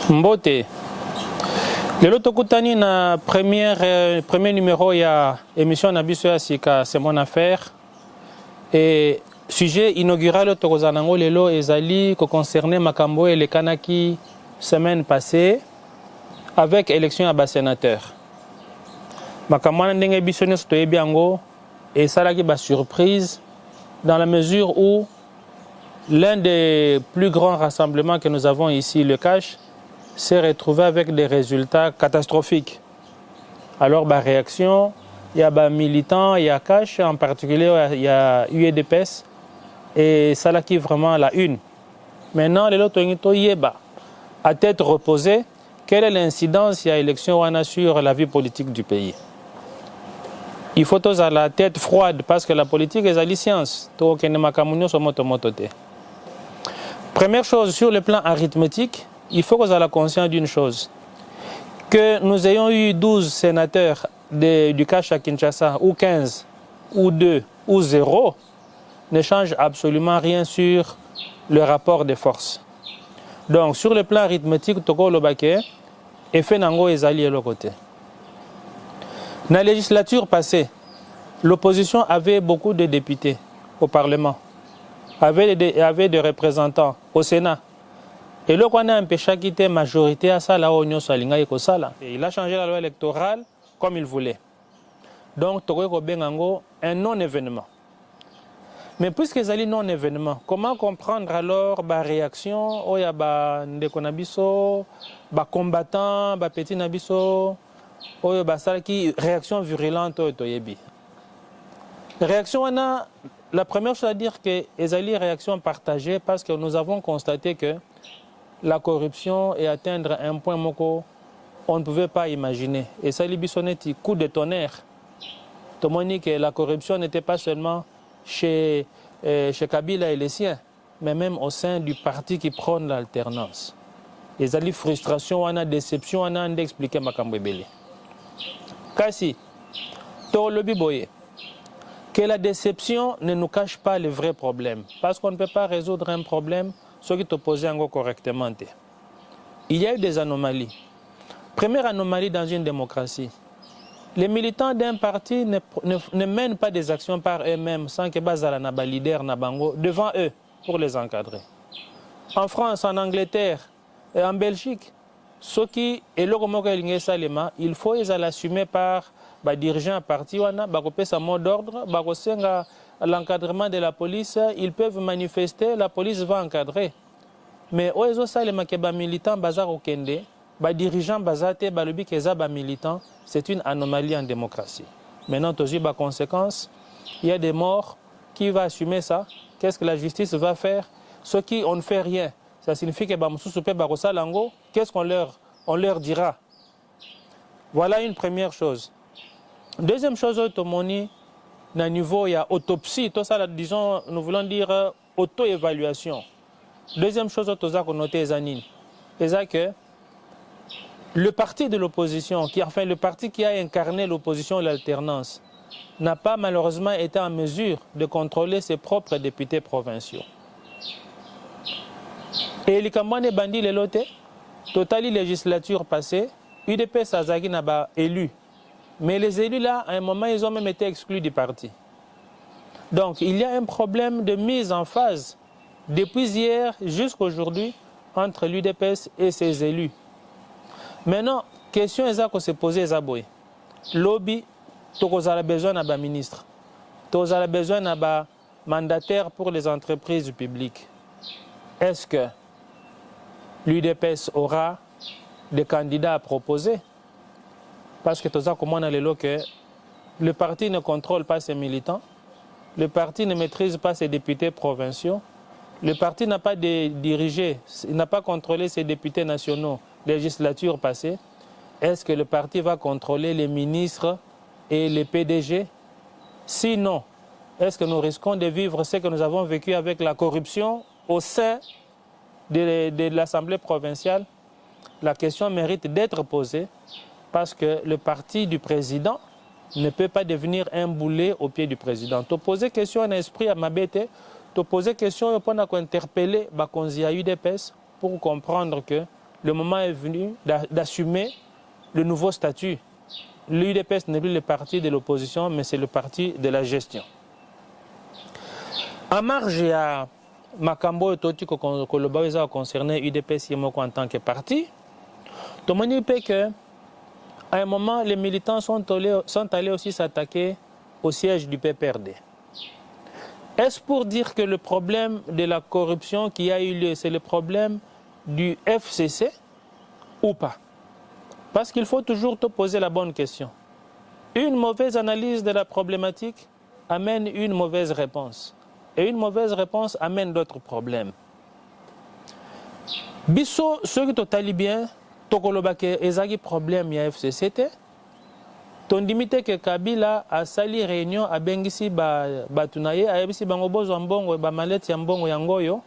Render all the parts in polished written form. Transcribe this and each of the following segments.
Mbote. Le tokutani na premier numéro ya émission na biso ya sika c'est mon affaire et sujet inaugural tokozanango lelo ezali ko concerner makambo et le kanaki semaine passée avec élection à bas sénateur. Makambo na ndenge biso ne sotoyebi yango et salaki ba surprise dans la mesure où l'un des plus grands rassemblements que nous avons ici, le CACH, s'est retrouvé avec des résultats catastrophiques. Alors, bah, réaction, il y a bah, militants, il y a CACH, en particulier, il y a UEDPS, et ça là qui est vraiment la une. Maintenant, les autres, à tête reposée, quelle est l'incidence il y a élection sur la vie politique du pays? Il faut tous à la tête froide parce que la politique est à la science. Première chose, sur le plan arithmétique, il faut que vous ayez conscience d'une chose. Que nous ayons eu 12 sénateurs du CACH à Kinshasa, ou 15, ou 2, ou 0, ne change absolument rien sur le rapport des forces. Donc, sur le plan arithmétique, Toko Lobake, effet Nango et Zali et le côté. Dans la législature passée, l'opposition avait beaucoup de députés au Parlement, avait des représentants au Sénat. Et là, on a empêché qu'il y ait majorité à ça, là où on a il a changé la loi électorale comme il voulait. Donc, Toko Bengango, un non-événement. Mais puisque c'est un non-événement, comment comprendre alors la réaction où il y a des combattants, des petits nabiso, où il y a des réactions virulentes. Réaction, la première chose à dire que les alliés réactions partagées parce que nous avons constaté que la corruption est atteindre un point on ne pouvait pas imaginer. Et ça, c'est coup de tonnerre. Tout le monde dit que la corruption n'était pas seulement chez Kabila et les siens, mais même au sein du parti qui prône l'alternance. Les alliés frustration, on a déception, on a d'expliquer ma cambébélé. Kasi, to le biboye. Que la déception ne nous cache pas les vrais problèmes. Parce qu'on ne peut pas résoudre un problème, ce qui t'oppose correctement. Il y a eu des anomalies. Première anomalie dans une démocratie. Les militants d'un parti ne mènent pas des actions par eux-mêmes sans que Bazala n'a pas leader Nabango devant eux pour les encadrer. En France, en Angleterre et en Belgique, ce qui est le il faut l'assumer par les dirigeants parti, sa mot d'ordre, l'encadrement de la police, ils peuvent manifester, la police va encadrer. Mais les militants bazar au Kende, les dirigeants bazate, les militants, c'est une anomalie en démocratie. Maintenant, les conséquences, il y a des morts. Qui va assumer ça? Qu'est-ce que la justice va faire? Ceux qui on ne fait rien, ça signifie que qu'est-ce qu'on leur dira? Voilà une première chose. Deuxième chose, au niveau il y a autopsie, tout ça, disons, nous voulons dire auto-évaluation. Deuxième chose, qu'on note c'est que le parti de l'opposition, le parti qui a incarné l'opposition et l'alternance, n'a pas malheureusement été en mesure de contrôler ses propres députés provinciaux. Et les campagnes bandits les lotés, totali législature passée, UDP Sazaki n'a pas élu. Mais les élus là, à un moment, ils ont même été exclus du parti. Donc, il y a un problème de mise en phase depuis hier jusqu'à aujourd'hui entre l'UDPS et ses élus. Maintenant, question est se poser Zaboy. Lobby, tu as besoin d'un ministre. Tu as besoin d'un mandataire pour les entreprises publiques. Est-ce que l'UDPS aura des candidats à proposer? Parce que tout ça, comment on a le parti ne contrôle pas ses militants, le parti ne maîtrise pas ses députés provinciaux, le parti n'a pas dirigé, n'a pas contrôlé ses députés nationaux, législature passée. Est-ce que le parti va contrôler les ministres et les PDG? Sinon, est-ce que nous risquons de vivre ce que nous avons vécu avec la corruption au sein de l'Assemblée provinciale? La question mérite d'être posée. Parce que le parti du président ne peut pas devenir un boulet au pied du président. Tu poses question en esprit à ma bête, tu poses question pour interpeller Bakonzi à UDPS pour comprendre que le moment est venu d'assumer le nouveau statut. L'UDPS n'est plus le parti de l'opposition, mais c'est le parti de la gestion. En marge, il y a Makambo et Toti qui ont concerné l'UDPS en tant que parti. Tout le monde dit qu'à un moment, les militants sont allés aussi s'attaquer au siège du PPRD. Est-ce pour dire que le problème de la corruption qui a eu lieu, c'est le problème du FCC ou pas? Parce qu'il faut toujours te poser la bonne question. Une mauvaise analyse de la problématique amène une mauvaise réponse. Et une mauvaise réponse amène d'autres problèmes. Bisso, ceux qui sont bien, Tokolobake, ezaki problème ya FCC. Tondimite que Kabila a sali réunion à Bengisi Batunaye, a ebisi bangobozo ambongo, ba maleti ambongo yangoyo,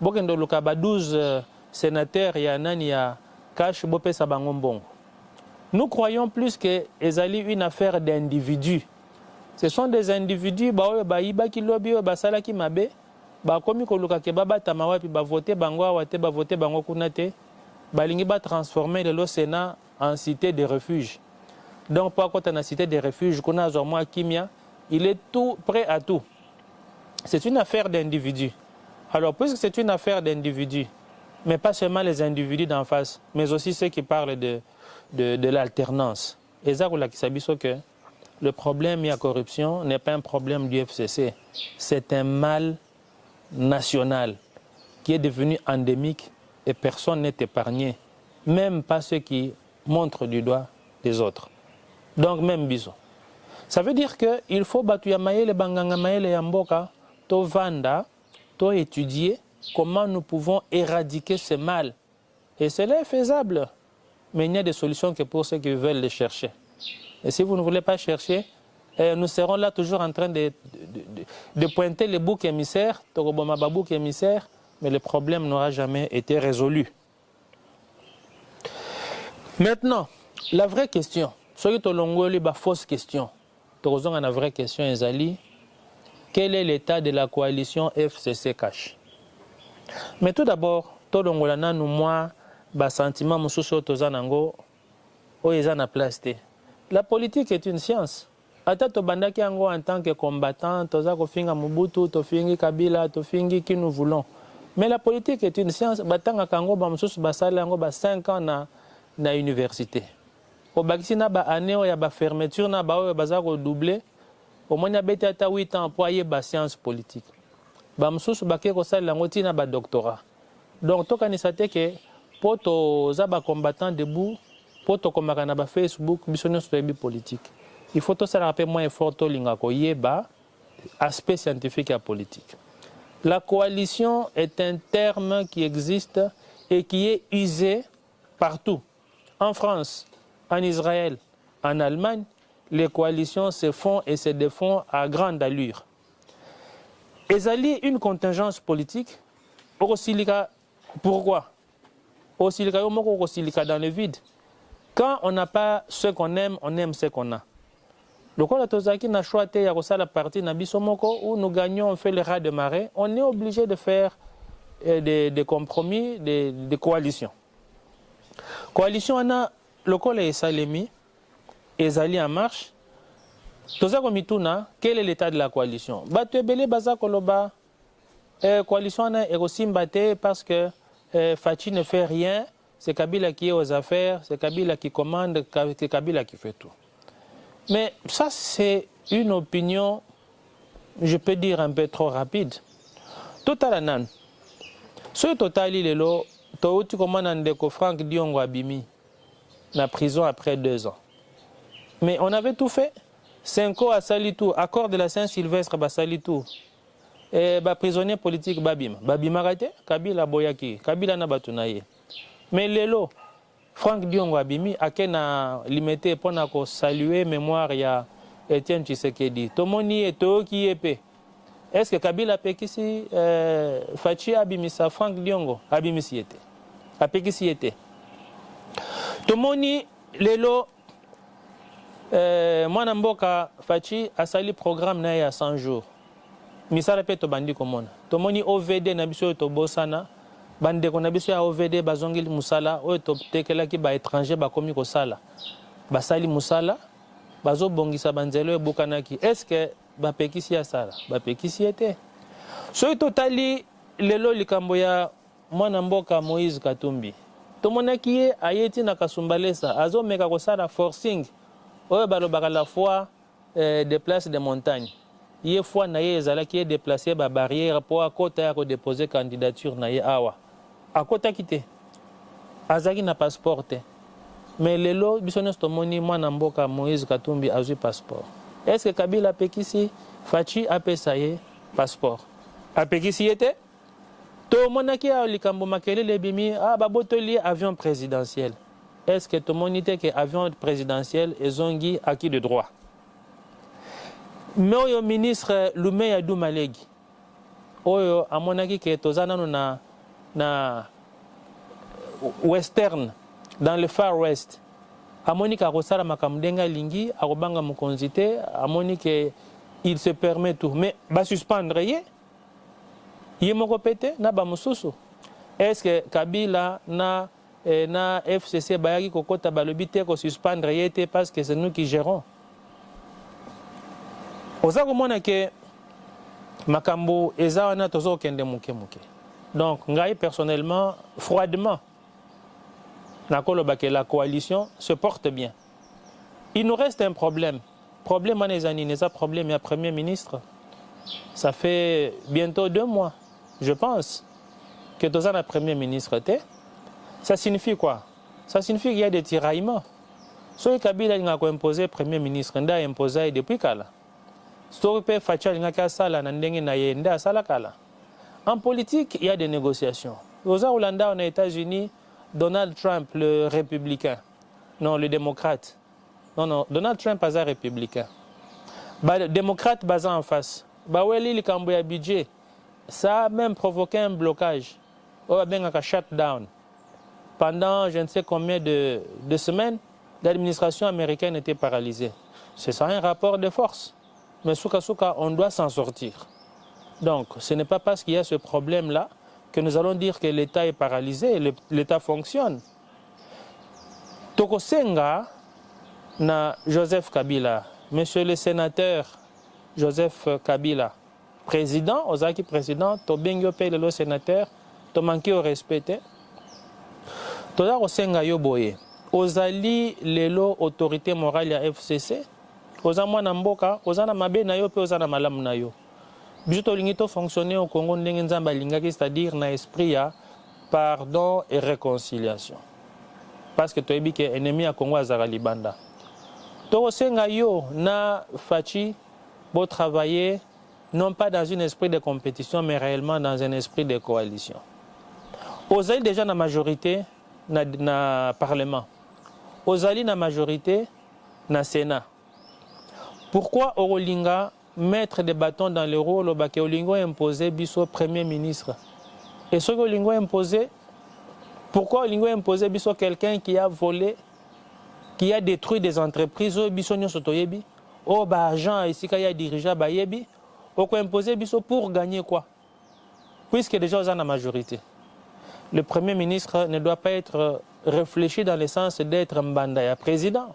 bokendo luka ba 12 sénateurs ya nani ya cash bopé sa bangombongo. Nous croyons plus que ezali une affaire d'individus. Ce sont des individus ba iba ki lobi ba sala ki mabe, ba komi ko luka ke baba tamawapi ba voter bango awate ba voter bango kunate, ba lingi ba transformer le Sénat en cité de refuge. Donc, pour quand on a cité des refuges, qu'on a moi Kimia, il est tout prêt à tout. C'est une affaire d'individus. Alors, puisque c'est une affaire d'individus, mais pas seulement les individus d'en face, mais aussi ceux qui parlent de l'alternance. Et ça, que le problème de la corruption n'est pas un problème du FCC. C'est un mal national qui est devenu endémique et personne n'est épargné, même pas ceux qui montrent du doigt les autres. Donc même biso. Ça veut dire qu'il faut battre les banganga maele yamboka, to vanda, to étudier comment nous pouvons éradiquer ce mal. Et cela est faisable. Mais il y a des solutions que pour ceux qui veulent les chercher. Et si vous ne voulez pas chercher, nous serons là toujours en train de pointer les boucs émissaires, mais le problème n'aura jamais été résolu. Maintenant, la vraie question. Ce qui est une fausse question. La vraie question est quel est l'état de la coalition FCC Cash? Mais tout d'abord, tout le monde moi, sentiment la politique est une science. En tant que combattant, Mobutu, Tofingi Kabila, Tofingi qui nous voulons. Mais la politique est une science. 5 ans na université. Au Bakisina, année où il y a fermeture, na ba bazar doublé. Au moins, il y a 8 ans pour y avoir science politique. Bamsous baké ko sala ngoti na ba doctorat. Donc to kanisate que pour to zaba combattant debout, pour to komaka na ba Facebook, bisonyo so politique. Il faut to sala rappeler moins fort to linga ko yeba aspect scientifique et politique. La coalition est un terme qui existe et qui est usé partout. En France, en Israël, en Allemagne, les coalitions se font et se défont à grande allure. Ezali une contingence politique, pourquoi? Dans le vide. Quand on n'a pas ce qu'on aime, on aime ce qu'on a. Le quoi la n'a choisi la partie Nabisomoko où nous gagnons, on fait le raz de marée, on est obligé de faire des compromis, des coalitions. Coalition, on a le col est Salemi, Ezali en marche. Quel est l'état de la coalition? Coalition est aussi battue parce que Fachi ne fait rien, c'est Kabila qui est aux affaires, c'est Kabila qui commande, c'est Kabila qui fait tout. Mais ça, c'est une opinion, je peux dire, un peu trop rapide. Totalanan. Ce total, il est là, tu commandes Franck Diongo Abimi, la prison après 2 ans. Mais on avait tout fait. 5 ans à Salitou, accord de la Saint-Sylvestre à Salitou. Et prisonnier politique Babim. Babim arrêté, Kabila Boyaki, Kabila Nabatunaye. Mais Lelo, Franck Diongo Abimi, a qu'un limité pour saluer mémoire il y a Etienne Tshisekedi. Tomoni et Toki Epe. Est-ce que Kabila Pekisi, Fachi Abimisa, Franck Diongo Abimisi était? A Pekisi était. Tomoni, Lelo, moi Namboka Fachi a sali programme na 100 jours. Misala pe to bandi komona. Tomoni OVD na biso to bosana bande qu'on a biso ya OVD bazongili musala oyo totekelaki ba étranger bakomi kosala basali musala bazobongisa banzelo ebokanaki est-ce que bapekisi ya sala bapekisi ete soki totali lelo likambo ya mwana mboka Moïse Katumbi tomonaki ye ayeti na Kasumbalesa azomeka kosala forcing oyo balobaka la foi des places de montagne ye foi na ye ezalaki ye déplacer ba barrière po akota ya kodéposer candidature na ye awa akotaki te azalaki na passeport te mais lelo biso nyonso tomoni mwana mboka Moïse Katumbi azwi passeport est-ce que Kabila apekisi Faci apesa ye passeport apekisi ye te tomonaki ya likambo makelele ebimi babotoli avion présidentiel est-ce que tomoni te ke avion présidentiel ezongi acquis de droit mais oyo ministre Lumeya Dumalegi oyo amonaki ke toza nano na western dans le far west amoni ka kosala makambo ndenge alingi akobanga mokonzi te amoni ke il se permet tout mais basuspendre ye moko pete na bamosusu est-ce que Kabila na FCC bayaki kokota balobi te kosuspendre ye te parce que c'est nous qui gérons oza komona ke makambo eza wana tozokende moke donc ngai personnellement froidement nakoloba ke la coalition se porte bien il nous reste un problème wana ezani neza problème ya premier ministre ça fait bientôt 2 mois je pense que toza na premier ministre te ça signifie quoi ça signifie qu'il y a des tiraillements soki Kabila alinga koimposer premier ministre nda imposa depuis kala soki mpe Faci alingaki asala na ndenge na ye nde asala kala en politique il y a des négociations oza kolanda na États-Unis Donald Trump le républicain non le démocrate non Donald Trump aza républicain démocrate baza en face baweli likambo ya budget ça a même provoqué un blocage oyo babengaka shutdown pendant je ne sais combien de semaines l'administration américaine était paralysée c'est ça un rapport de force mais souka on doit s'en sortir donc ce n'est pas parce qu'il y a ce problème là que nous allons dire que l'État est paralysé l'État fonctionne tokosenga na Joseph Kabila monsieur le sénateur Joseph Kabila président ozaki président tobengi pe le sénateur to manqué au respect toza kosenga yo boye ozali lelo autorité morale ya FCC oza mwana mboka oza na mabe na yo pe oza na malamu na yo biso tolingi to fonctionner au Congo ndenge nzambe alingaki c'est-à-dire na esprit ya pardon et réconciliation parce que toyebi ke ennemi ya Congo azala libanda tokosenga yo na Faci bo travailler non pas dans un esprit de compétition mais réellement dans un esprit de coalition ozali déjà na majorité na parlement ozali na majorité na Sénat pourquoi olinga mettre des bâtons dans les roues lobake olingo imposer biso premier ministre et ce que olingo imposer pourquoi olingo imposer biso quelqu'un qui a volé qui a détruit des entreprises biso nyonso toyebi agent ici qu'il y a dirigeant bayebi oko imposer biso pour gagner quoi puisque déjà on a la majorité le premier ministre ne doit pas être réfléchi dans le sens d'être mbandaya président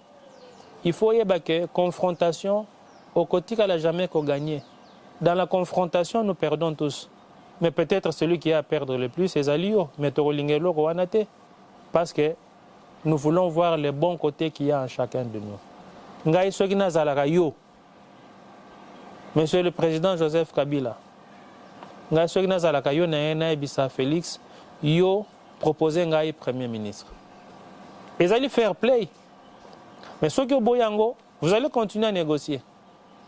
il faut y que confrontation au quotidien n'a jamais qu'au gagner dans la confrontation nous perdons tous mais peut-être celui qui a à perdre le plus c'est Zalio mais Torolingelo Roanate parce que nous voulons voir les bons côtés qu'il y a en chacun de nous ngai soki nazalaka yo monsieur le président Joseph Kabila ngai soki nazalaka yo na ebisa Félix yo proposer ngai premier ministre ils allaient faire play mais soki oboyango vous allez continuer à négocier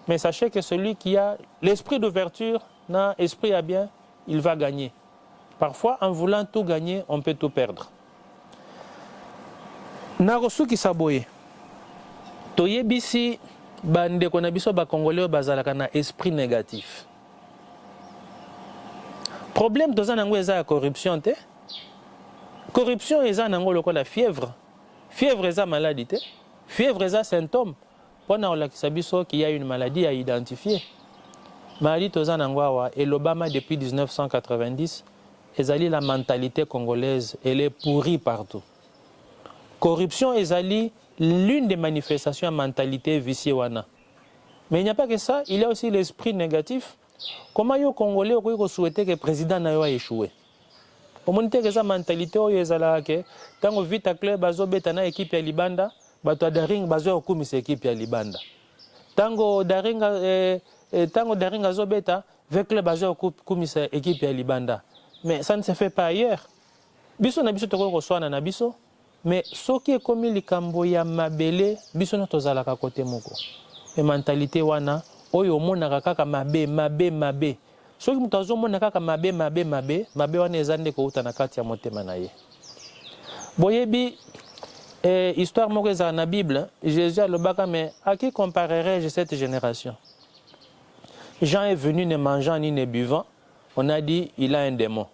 mais sachez que celui qui a l'esprit d'ouverture na esprit à bien il va gagner parfois en voulant tout gagner on peut tout perdre narosuki saboye toyebisi bandeko na biso bakongolais bazalaka na esprit négatif problème toza nango eza ya corruption te corruption eza nango lokola fièvre eza maladie te fièvre eza symptôme pona olakisa biso qu'il y a une maladie à identifier maladie toza nango awa et l'Obama depuis 1990 ezali la mentalité congolaise, elle est pourrie partout. Corruption ezali l'une des manifestations de mentalité viciée wana. Mais il n'y a pas que ça, il y a aussi l'esprit négatif. Comment les Congolais ont souhaité que le président n'ait échoué? Au moins, il y a cette mentalité où ils ont tant que vite club bazo beta na équipe ya Libanda, bato daring bazo okumi cette équipe ya Libanda. Tango daring bazo beta, avec club bazo okumi cette équipe ya Libanda. Mais ça ne se fait pas ailleurs. Biso na biso toko koswana na biso, mais ce qui est comme likambo ya mabele, biso na tozala ka côté moko. Et mentalité wana, oyo monaka kaka mabe. Soki mutu azomona kaka mabe wana ezande kouta na kati ya motema na ye. Boyebi histoire moko ezala na Bible, Jésus alobaka, mais à qui comparerai-je cette génération? Jean est venu ne mangeant ni ne buvant, on a dit il a un démon.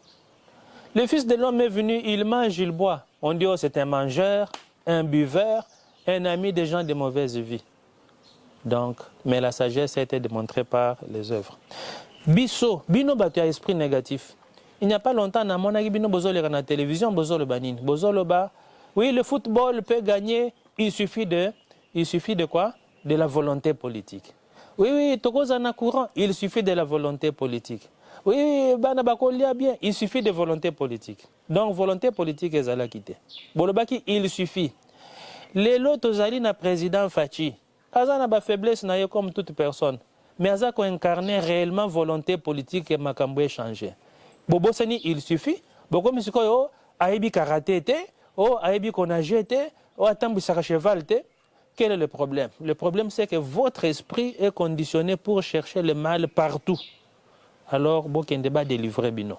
Le Fils de l'homme est venu, il mange, il boit. On dit oh, c'est un mangeur, un buveur, un ami des gens de mauvaise vie. Donc, mais la sagesse a été démontrée par les œuvres. Biso, bino batu a esprit négatif. Il n'y a pas longtemps, na monaki bino bozolo na télévision, bozolo banine, bozolo ba. Oui, le football peut gagner, il suffit de quoi? De la volonté politique. Oui, tokoza na courant, il suffit de la volonté politique. Oui, bana bakolia bien, il suffit de volonté politique. Donc volonté politique ezala kité. Bolobaki il suffit. Lelo tozali na président Fachi. Aza na ba faiblesse na ye comme toute personne. Mais Aza ko incarner réellement volonté politique et makambo échanger. Bobo sani il suffit. Boko misiko yo aibi karaté té, o aibi konage té, o atambi saka cheval té. Quel est le problème? Le problème c'est que votre esprit est conditionné pour chercher le mal partout. Alors bokende ba délivrer bino.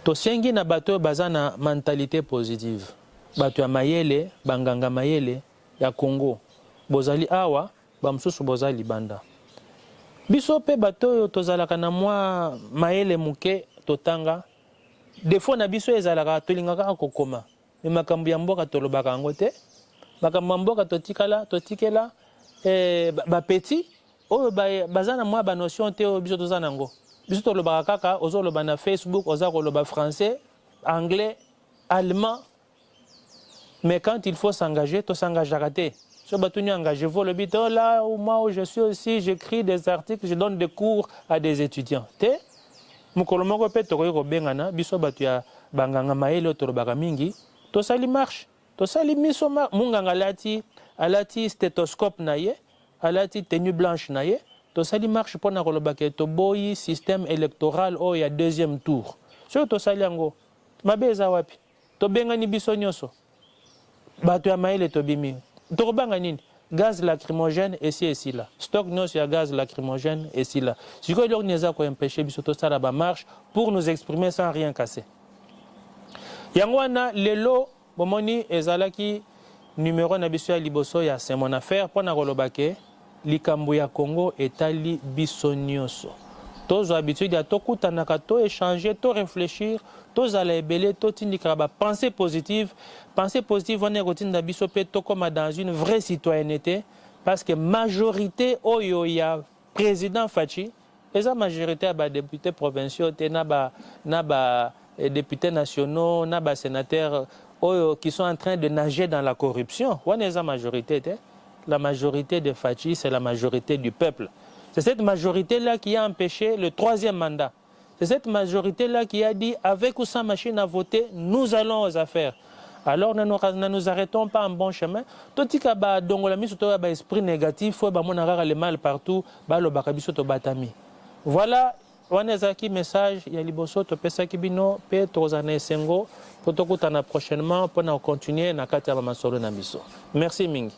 To sengi na bato baza na mentalité positive. Bato ya mayele, banganga mayele ya Congo. Bozali awa, bamsusu bozali banda. Biso pe bato yo tozalaka na mwa mayele muke totanga. Defo na biso ezalaka tolingaka kokoma. Me makambo ya mboka tolobaka yango te. Makambo ya mboka totikela ba petit oyo baza na mwa ba notion te oyo biso tozana ngo. Biso tolobaka kaka ozoloba na Facebook, oza koloba français, anglais, allemand. Mais quand il faut s'engager, to s'engage à rater. Je suis engagé, vous le dites, là où moi je suis aussi, j'écris des articles, je donne des cours à des étudiants. Te mukolomoko pe to ko bengana biso batu ya banganga maele to lobaka mingi, to sali marche, to sali miso munganga alati stéthoscope na ye, alati tenue blanche na ye, to sali marche pona ko lobaka to boyi système électoral o ya deuxième tour. So to sali ngo mabeza wapi? To bengani biso nyoso. Batu ya maele to bimi. Torobanga nini? Gaz lacrymogène ici là. Stock nos il y a gaz lacrymogène ici là. Si quoi donc nous avons empêché bisoto ça la marche pour nous exprimer sans rien casser. Yangwana lelo bomoni ezalaki numéro na biso ya liboso ya c'est mon affaire pona kolobake likambo ya Congo etali biso nyonso. Tozo habitude ya tokutanaka to échanger, to réfléchir, to zala ebele, to tindika ba pensée positive on est rotinda biso pe to comme dans une vraie citoyenneté parce que majorité oyo ya président Fachi, eza majorité ba députés provinciaux te na ba députés nationaux, na ba sénateurs oyo qui sont en train de nager dans la corruption. On est la majorité te. La majorité de Fachi, c'est la majorité du peuple. C'est cette majorité-là qui a empêché le troisième mandat. C'est cette majorité-là qui a dit, avec ou sans machine à voter, nous allons aux affaires. Alors, ne nous arrêtons pas en bon chemin. Tout ce qui est esprit négatif, il faut le mal partout, voilà, un message, il y a liboso, to pesa kibino, pe tozane sengo, pour prochainement, pour continuer na kati ya masolo na biso. Merci mingi.